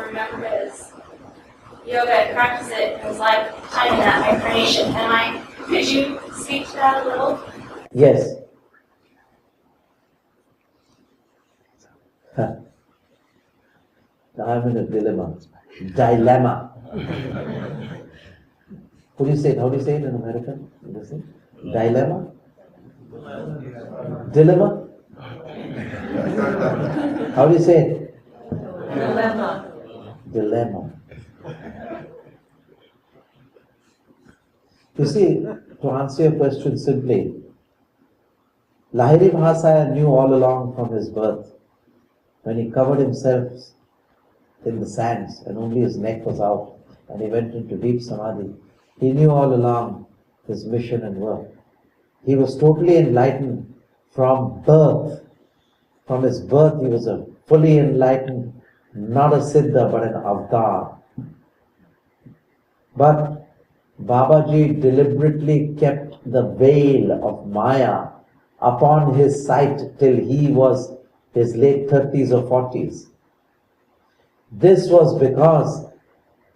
remember his yoga and practice it in his lifetime in that incarnation. Could you speak to that a little? Yes. Now I'm in a dilemma. Dilemma. How do you say it? How do you say it in American? Dilemma? Dilemma? How do you say it? Dilemma. Dilemma. You see, to answer your question simply, Lahiri Mahasaya knew all along from his birth, when he covered himself in the sands and only his neck was out and he went into deep samadhi, he knew all along his mission and work. He was totally enlightened from birth. From his birth he was a fully enlightened, not a siddha but an avatar. But Babaji deliberately kept the veil of Maya upon his sight till he was his late 30s or 40s. This was because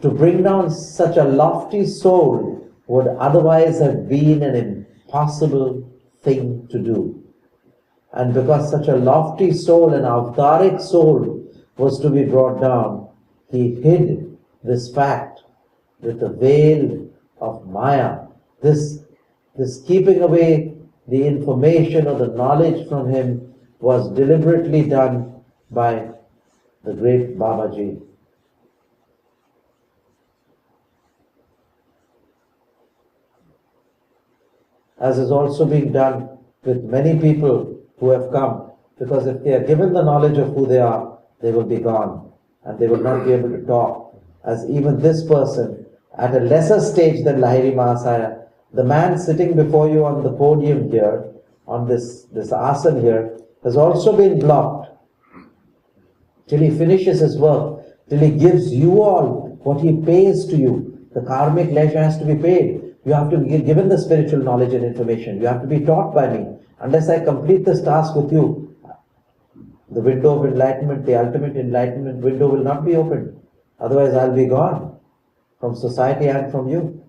to bring down such a lofty soul would otherwise have been an impossible thing to do. And because such a lofty soul, an avataric soul, was to be brought down, he hid this fact with the veil of Maya. This keeping away the information or the knowledge from him was deliberately done by the great Babaji. As is also being done with many people who have come, because if they are given the knowledge of who they are, they will be gone and they will not be able to talk. As even this person, at a lesser stage than Lahiri Mahasaya, the man sitting before you on the podium here, on this asana here, has also been blocked till he finishes his work, till he gives you all what he pays to you. The karmic leisure has to be paid. You have to be given the spiritual knowledge and information. You have to be taught by me. Unless I complete this task with you, the window of enlightenment, the ultimate enlightenment window will not be opened. Otherwise I'll be gone from society and from you.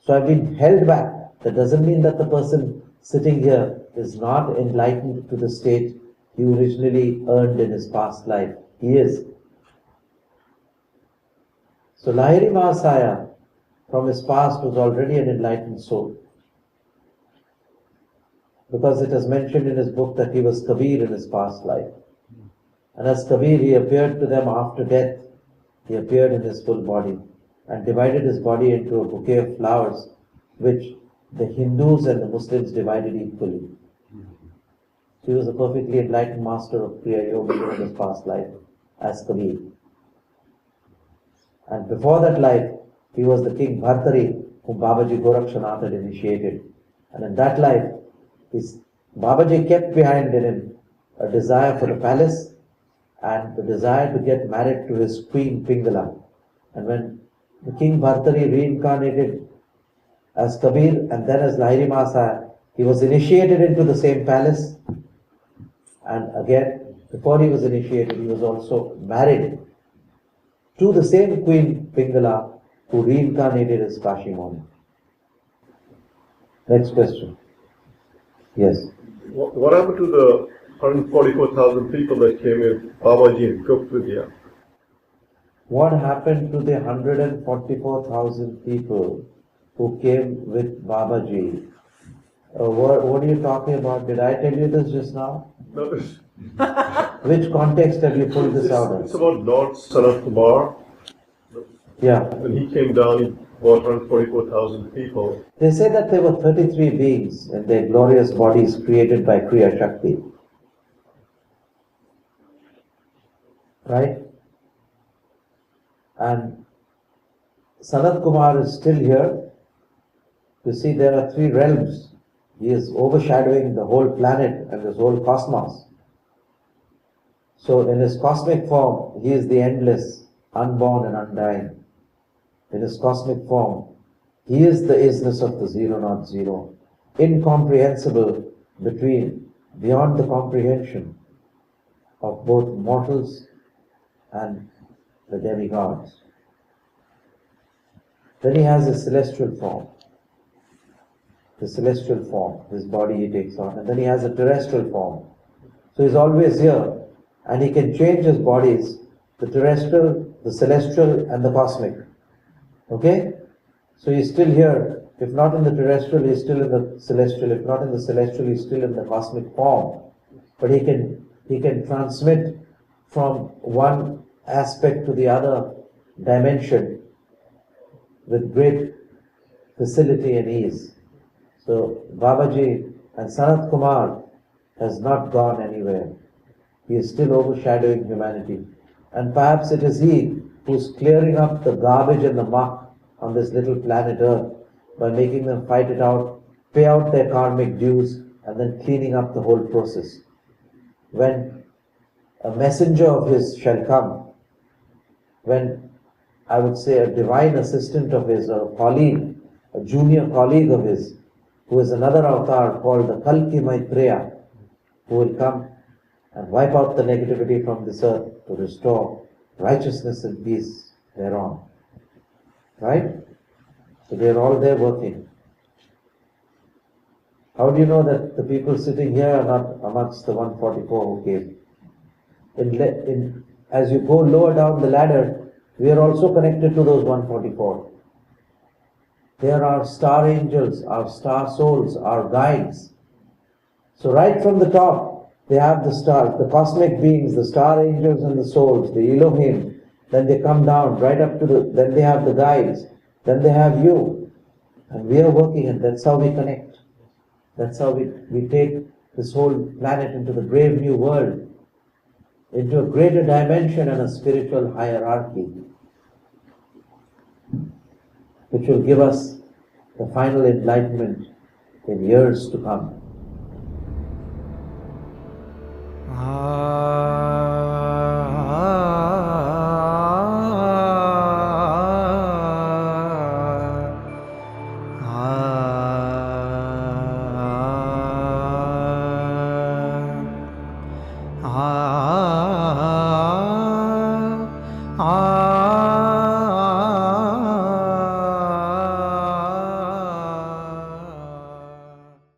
So I've been held back. That doesn't mean that the person sitting here is not enlightened to the state he originally earned in his past life. He is. So Lahiri Mahasaya from his past was already an enlightened soul. Because it is mentioned in his book that he was Kabir in his past life. And as Kabir, he appeared to them after death. He appeared in his full body and divided his body into a bouquet of flowers, which the Hindus and the Muslims divided equally. He was a perfectly enlightened master of Kriya Yoga in his past life as Kabir. And before that life, he was the King Barthahari whom Babaji Gorakshanath had initiated. And in that life, Babaji kept behind in him a desire for the palace and the desire to get married to his queen Pingala. And when the King Barthahari reincarnated as Kabir and then as Lahiri Mahasaya, he was initiated into the same palace. And again, before he was initiated, he was also married to the same queen Pingala who reincarnated as Kashi Moni. Next question. Yes. What happened to the 144,000 people that came in Babaji and cooked with you? What happened to the 144,000 people who came with Babaji? What are you talking about? Did I tell you this just now? No. Which context have you pulled this out of? It's about Lord Sanath Kumar. Yeah. When he came down, he brought 144,000 people. They say that there were 33 beings in their glorious bodies created by Kriya Shakti. Right? And Sanath Kumar is still here. You see, there are three realms. He is overshadowing the whole planet and this whole cosmos. So in his cosmic form, he is the endless, unborn and undying. In his cosmic form, he is the isness of the zero not zero, incomprehensible beyond the comprehension of both mortals and the demigods. Then he has a celestial form. The celestial form, his body he takes on. And then he has a terrestrial form. So he's always here. And he can change his bodies, the terrestrial, the celestial, and the cosmic. Okay? So he's still here. If not in the terrestrial, he's still in the celestial. If not in the celestial, he's still in the cosmic form. But he can transmit from one aspect to the other dimension with great facility and ease. So Babaji and Sanath Kumar has not gone anywhere. He is still overshadowing humanity. And perhaps it is he who's clearing up the garbage and the muck on this little planet Earth by making them fight it out, pay out their karmic dues, and then cleaning up the whole process. When a messenger of his shall come, when I would say a divine assistant of his, or a colleague, a junior colleague of his, who is another avatar called the Kalki Maitreya, who will come and wipe out the negativity from this earth to restore righteousness and peace thereon. Right? So they are all there working. How do you know that the people sitting here are not amongst the 144 who came? As you go lower down the ladder, we are also connected to those 144. They are our star angels, our star souls, our guides. So right from the top, they have the stars, the cosmic beings, the star angels and the souls, the Elohim. Then they come down right up to then they have the guides. Then they have you. And we are working, and that's how we connect. That's how we take this whole planet into the brave new world, into a greater dimension and a spiritual hierarchy, which will give us the final enlightenment in years to come.